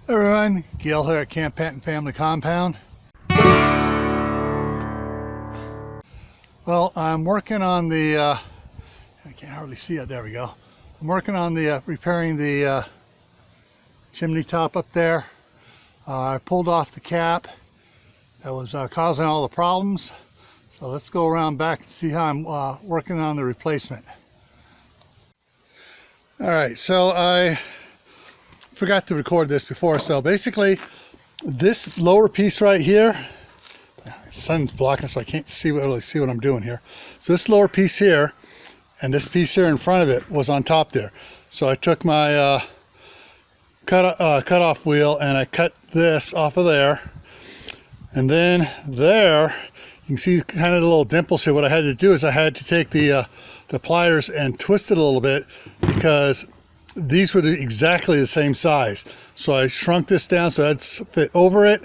Hey everyone, Gail here at Camp Pet and Family Compound. Well, I'm working on the, I can't hardly see it, there we go. I'm working on the, repairing the chimney top up there. I pulled off the cap that was causing all the problems. So let's go around back and see how I'm working on the replacement. All right, so I forgot to record this before. So basically, this lower piece right here, the sun's blocking so I can't really see what I'm doing here. So this lower piece here and this piece here in front of it was on top there. So I took my cut-off wheel and I cut this off of there. And then there, you can see kind of the little dimples here. What I had to do is I had to take the pliers and twist it a little bit because these were exactly the same size. So I shrunk this down so I'd fit over it.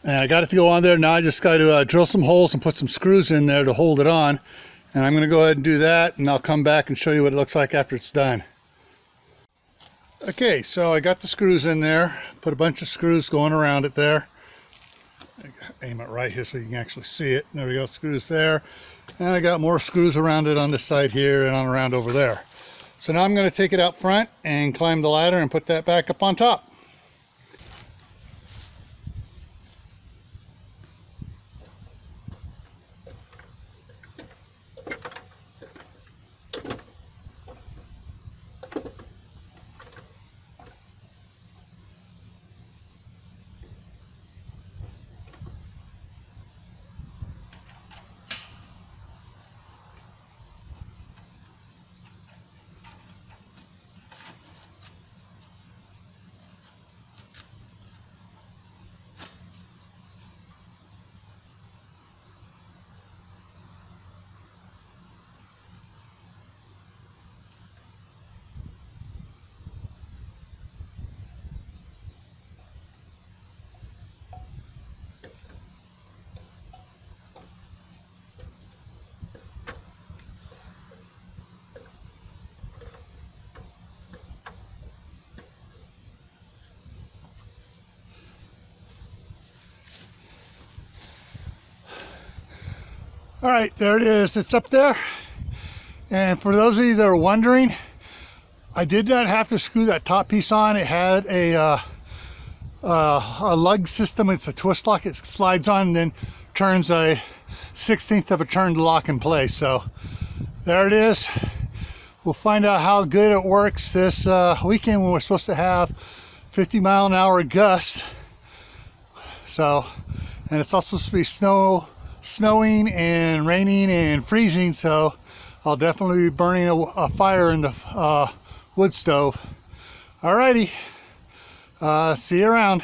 And I got it to go on there. Now I just got to drill some holes and put some screws in there to hold it on. And I'm going to go ahead and do that, and I'll come back and show you what it looks like after it's done. Okay, so I got the screws in there. Put a bunch of screws going around it there. Aim it right here so you can actually see it. There we go, screws there. And I got more screws around it on this side here and on around over there. So now I'm going to take it out front and climb the ladder and put that back up on top. All right, there it is. It's up there. And for those of you that are wondering, I did not have to screw that top piece on. It had a lug system. It's a twist lock. It slides on and then turns a 1/16 of a turn to lock in place. So there it is. We'll find out how good it works this weekend when we're supposed to have 50-mile-an-hour gusts. So, and it's also supposed to be snowing and raining and freezing, so I'll definitely be burning a fire in the wood stove. Alrighty, see you around.